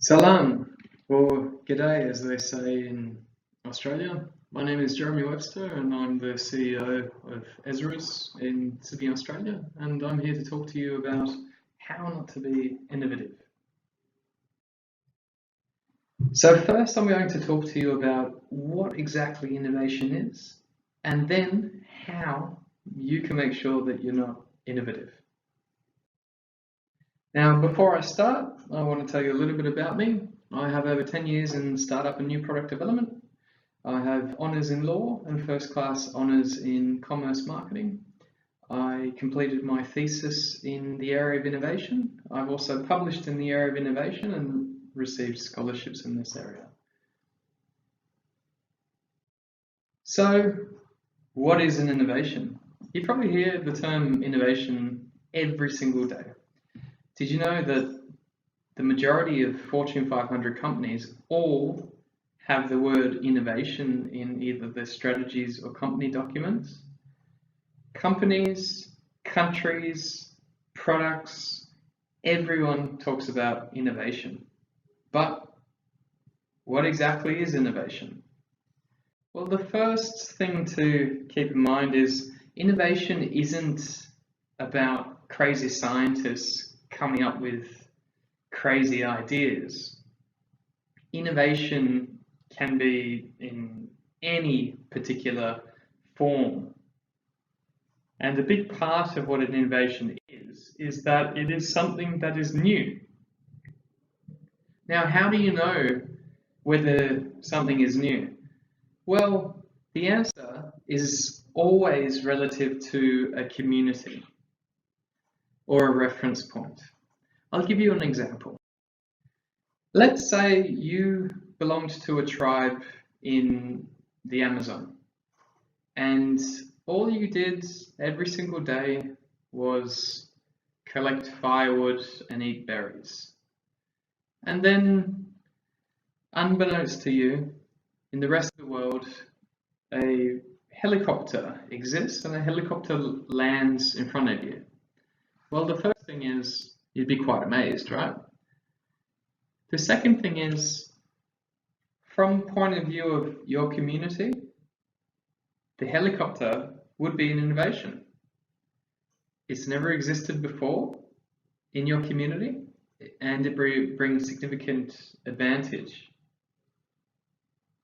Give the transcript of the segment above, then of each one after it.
Salam, or G'day as they say in Australia. My name is Jeremy Webster and I'm the CEO of Ezra's in Sydney, Australia, and I'm here to talk to you about how not to be innovative. So first I'm going to talk to you about what exactly innovation is, and then how you can make sure that you're not innovative. Now, before I start, I want to tell you a little bit about me. I have over 10 years in startup and new product development. I have honours in law and first class honours in commerce marketing. I completed my thesis in the area of innovation. I've also published in the area of innovation and received scholarships in this area. So, what is an innovation? You probably hear the term innovation every single day. Did you know that the majority of Fortune 500 companies all have the word innovation in either their strategies or company documents? Companies, countries, products, everyone talks about innovation. But what exactly is innovation? Well, the first thing to keep in mind is innovation isn't about crazy scientists coming up with crazy ideas. Innovation can be in any particular form. And a big part of what an innovation is that it is something that is new. Now, how do you know whether something is new? Well, the answer is always relative to a community or a reference point. I'll give you an example. Let's say you belonged to a tribe in the Amazon, and all you did every single day was collect firewood and eat berries. And then, unbeknownst to you, in the rest of the world, a helicopter exists and a helicopter lands in front of you. Well, the first thing is you'd be quite amazed, right? The second thing is, from point of view of your community, the helicopter would be an innovation. It's never existed before in your community, and it brings significant advantage.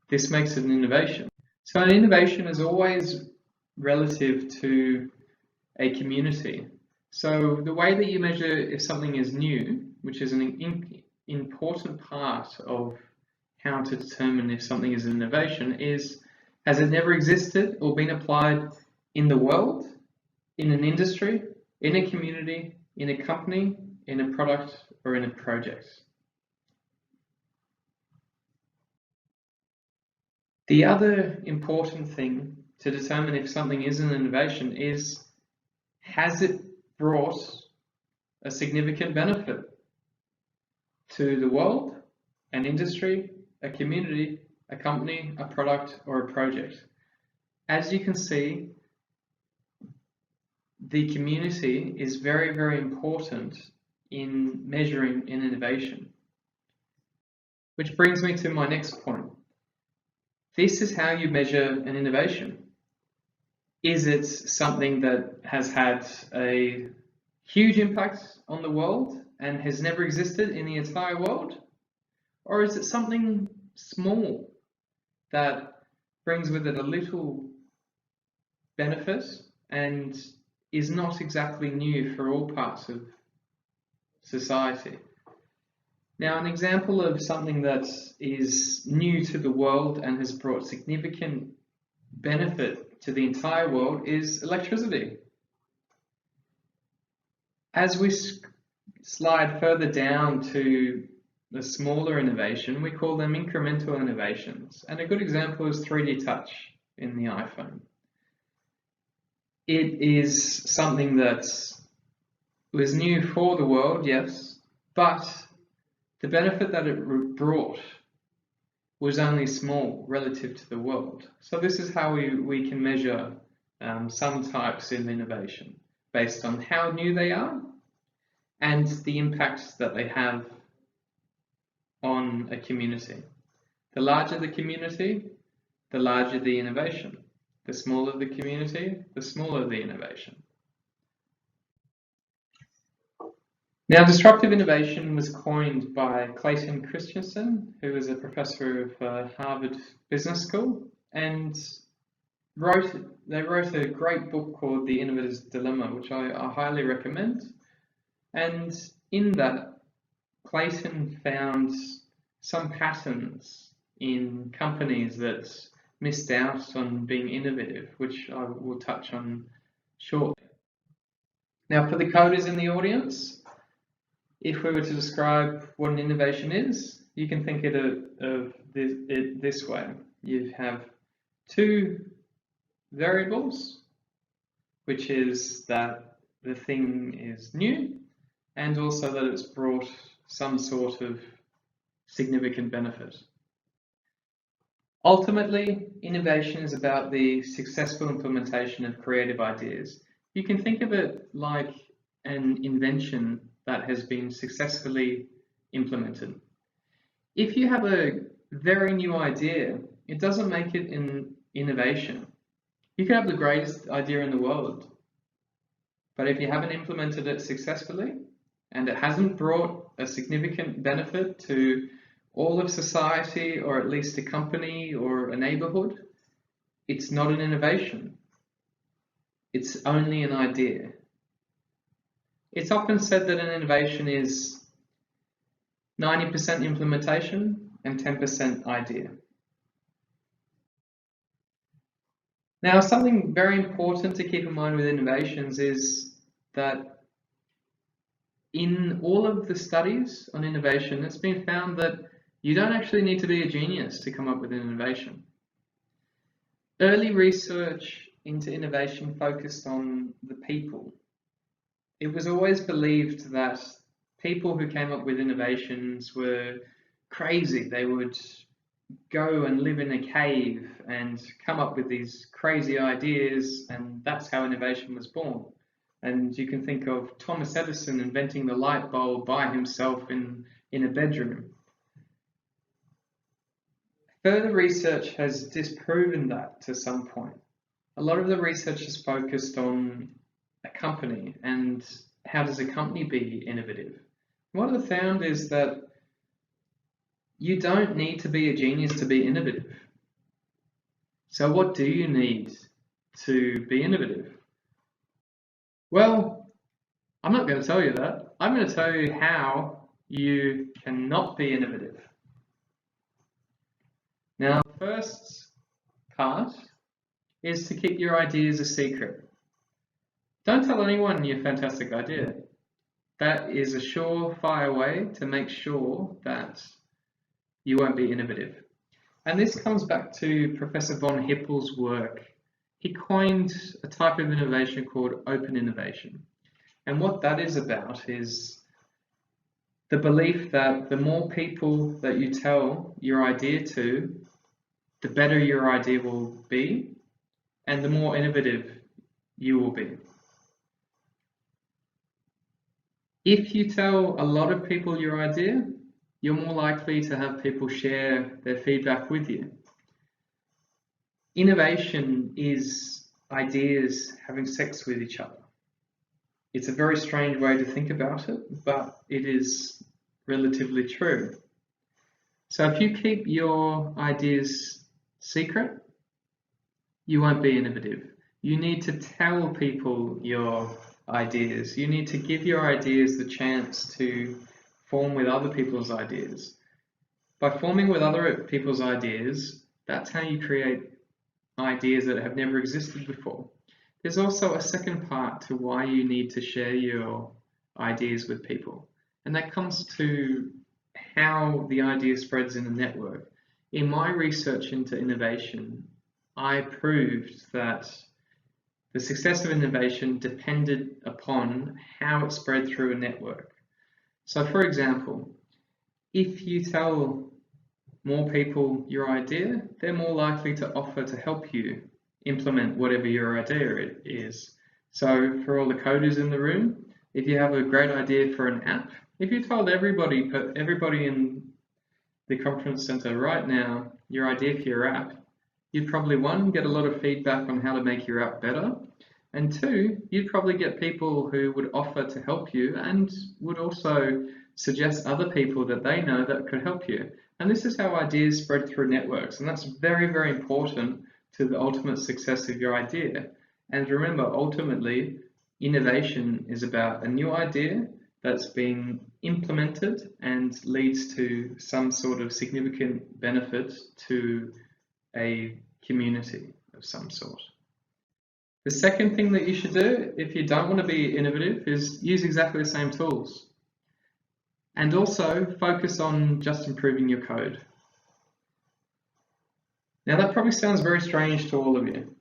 This makes it an innovation. So an innovation is always relative to a community. So the way that you measure if something is new, which is an important part of how to determine if something is an innovation, is has it never existed or been applied in the world, in an industry, in a community, in a company, in a product, or in a project? The other important thing to determine if something is an innovation is, has it brought a significant benefit to the world, an industry, a community, a company, a product, or a project? As you can see, the community is very, very important in measuring an innovation. Which brings me to my next point. This is how you measure an innovation. Is it something that has had a huge impact on the world and has never existed in the entire world? Or is it something small that brings with it a little benefit and is not exactly new for all parts of society? Now, an example of something that is new to the world and has brought significant benefit to the entire world is electricity. As we slide further down to the smaller innovation, we call them incremental innovations. And a good example is 3D Touch in the iPhone. It is something that was new for the world, yes, but the benefit that it brought was only small relative to the world. So this is how we can measure some types of innovation based on how new they are and the impacts that they have on a community. The larger the community, the larger the innovation. The smaller the community, the smaller the innovation. Now, disruptive innovation was coined by Clayton Christensen, who was a professor of Harvard Business School, and they wrote a great book called The Innovator's Dilemma, which I highly recommend. And in that, Clayton found some patterns in companies that missed out on being innovative, which I will touch on shortly. Now, for the coders in the audience, if we were to describe what an innovation is, you can think of it this way. You have two variables, which is that the thing is new and also that it's brought some sort of significant benefit. Ultimately, innovation is about the successful implementation of creative ideas. You can think of it like an invention that has been successfully implemented. If you have a very new idea, it doesn't make it an innovation. You can have the greatest idea in the world, but if you haven't implemented it successfully and it hasn't brought a significant benefit to all of society, or at least a company or a neighborhood, it's not an innovation. It's only an idea. It's often said that an innovation is 90% implementation and 10% idea. Now, something very important to keep in mind with innovations is that in all of the studies on innovation, it's been found that you don't actually need to be a genius to come up with an innovation. Early research into innovation focused on the people. It was always believed that people who came up with innovations were crazy. They would go and live in a cave and come up with these crazy ideas, and that's how innovation was born. And you can think of Thomas Edison inventing the light bulb by himself in a bedroom. Further research has disproven that to some point. A lot of the research is focused on a company and how does a company be innovative. What I've found is that you don't need to be a genius to be innovative. So what do you need to be innovative? Well, I'm not going to tell you that. I'm going to tell you how you cannot be innovative. Now, the first part is to keep your ideas a secret. Don't tell anyone your fantastic idea. That is a surefire way to make sure that you won't be innovative. And this comes back to Professor von Hippel's work. He coined a type of innovation called open innovation. And what that is about is the belief that the more people that you tell your idea to, the better your idea will be, and the more innovative you will be. If you tell a lot of people your idea, you're more likely to have people share their feedback with you. Innovation is ideas having sex with each other. It's a very strange way to think about it, but it is relatively true. So if you keep your ideas secret, you won't be innovative. You need to tell people your ideas. You need to give your ideas the chance to form with other people's ideas. By forming with other people's ideas, that's how you create ideas that have never existed before. There's also a second part to why you need to share your ideas with people, and that comes to how the idea spreads in a network. In my research into innovation, I proved that the success of innovation depended upon how it spread through a network. So for example, if you tell more people your idea, they're more likely to offer to help you implement whatever your idea is. So for all the coders in the room, if you have a great idea for an app, if you told everybody in the conference center right now your idea for your app, you'd probably, one, get a lot of feedback on how to make your app better, and two, you'd probably get people who would offer to help you and would also suggest other people that they know that could help you. And this is how ideas spread through networks, and that's very, very important to the ultimate success of your idea. And remember, ultimately, innovation is about a new idea that's being implemented and leads to some sort of significant benefit to a community of some sort. The second thing that you should do if you don't want to be innovative is use exactly the same tools. And also focus on just improving your code. Now that probably sounds very strange to all of you.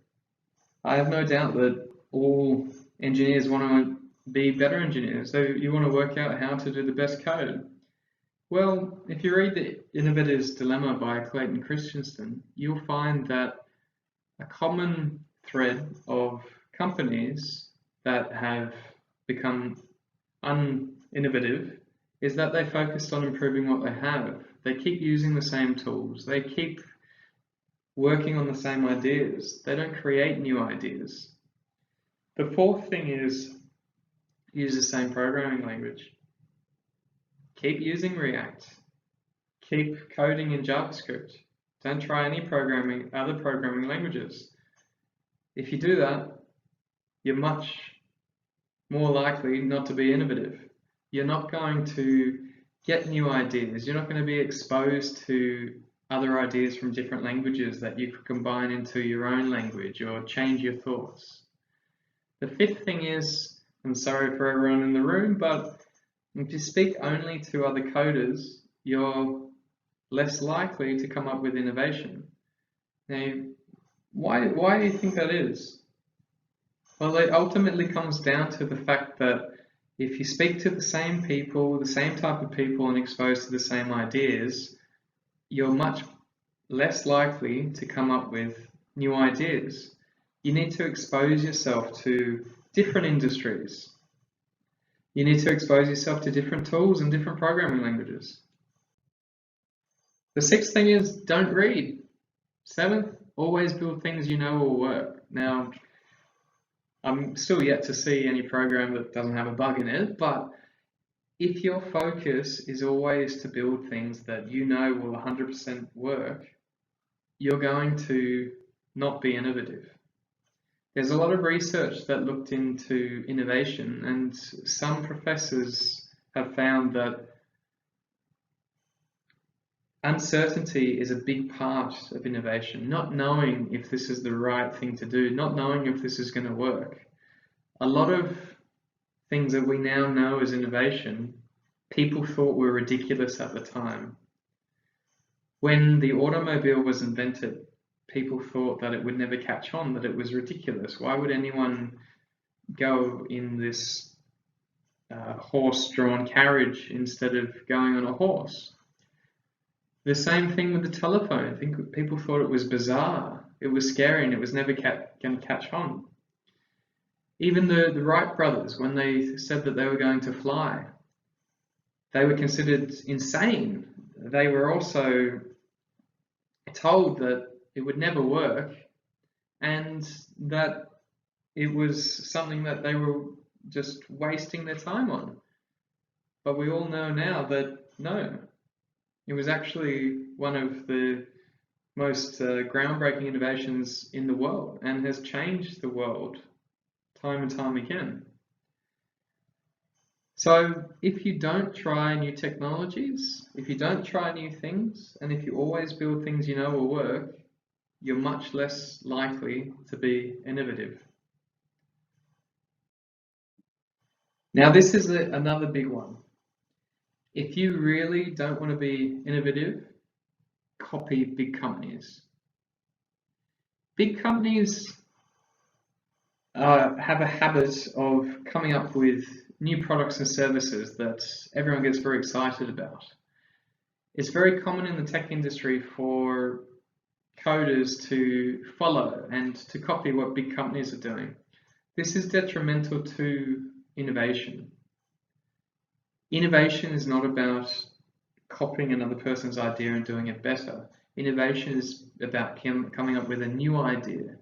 I have no doubt that all engineers want to be better engineers, so you want to work out how to do the best code. Well, if you read The Innovator's Dilemma by Clayton Christensen, you'll find that a common thread of companies that have become uninnovative is that they focused on improving what they have. They keep using the same tools. They keep working on the same ideas. They don't create new ideas. The fourth thing is use the same programming language. Keep using React. Keep coding in JavaScript. Don't try any other programming languages. If you do that, you're much more likely not to be innovative. You're not going to get new ideas. You're not going to be exposed to other ideas from different languages that you could combine into your own language or change your thoughts. The fifth thing is, I'm sorry for everyone in the room, but if you speak only to other coders, you're less likely to come up with innovation. Now, why do you think that is? Well, it ultimately comes down to the fact that if you speak to the same people, the same type of people, and exposed to the same ideas, you're much less likely to come up with new ideas. You need to expose yourself to different industries. You need to expose yourself to different tools and different programming languages. The sixth thing is don't read. Seventh, always build things you know will work. Now, I'm still yet to see any program that doesn't have a bug in it, but if your focus is always to build things that you know will 100% work, you're going to not be innovative. There's a lot of research that looked into innovation, and some professors have found that uncertainty is a big part of innovation, not knowing if this is the right thing to do, not knowing if this is going to work. A lot of things that we now know as innovation, people thought were ridiculous at the time. When the automobile was invented, people thought that it would never catch on, that it was ridiculous. Why would anyone go in this horse-drawn carriage instead of going on a horse? The same thing with the telephone. I think people thought it was bizarre. It was scary and it was never going to catch on. Even the Wright brothers, when they said that they were going to fly, they were considered insane. They were also told that it would never work and that it was something that they were just wasting their time on. But we all know now that no, it was actually one of the most groundbreaking innovations in the world and has changed the world time and time again. So if you don't try new technologies, if you don't try new things, and if you always build things you know will work, you're much less likely to be innovative. Now this is another big one. If you really don't want to be innovative, copy big companies. Big companies have a habit of coming up with new products and services that everyone gets very excited about. It's very common in the tech industry for coders to follow and to copy what big companies are doing. This is detrimental to innovation. Innovation is not about copying another person's idea and doing it better. Innovation is about coming up with a new idea,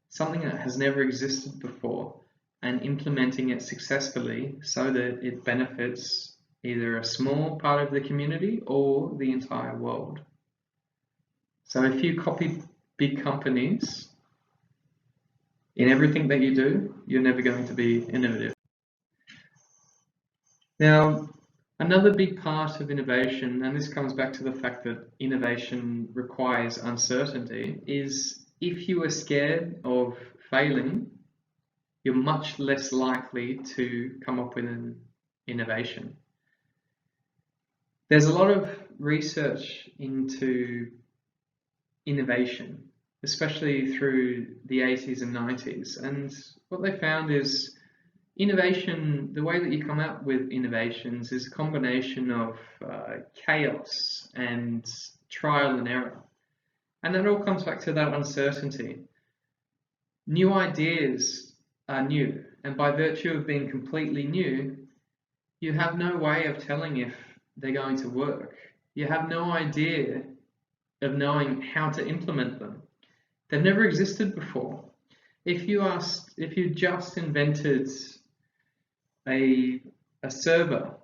something that has never existed before, and implementing it successfully so that it benefits either a small part of the community or the entire world. So if you copy big companies in everything that you do, you're never going to be innovative. Now, another big part of innovation, and this comes back to the fact that innovation requires uncertainty, is if you are scared of failing, you're much less likely to come up with an innovation. There's a lot of research into innovation, especially through the 80s and 90s, and what they found is innovation, the way that you come up with innovations is a combination of chaos and trial and error. And that all comes back to that uncertainty. New ideas are new, and by virtue of being completely new, you have no way of telling if they're going to work. You have no idea of knowing how to implement them. They've never existed before. If you just invented a server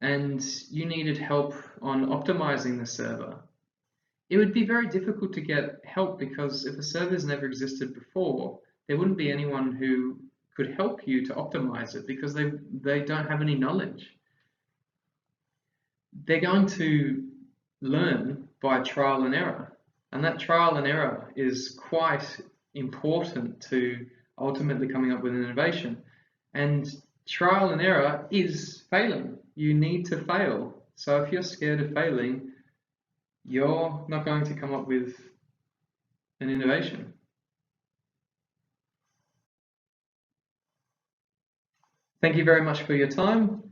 and you needed help on optimizing the server, it would be very difficult to get help, because if a server's never existed before, there wouldn't be anyone who could help you to optimize it, because they don't have any knowledge. They're going to learn by trial and error, and that trial and error is quite important to ultimately coming up with an innovation. And trial and error is failing. You need to fail. So if you're scared of failing, you're not going to come up with an innovation. Thank you very much for your time.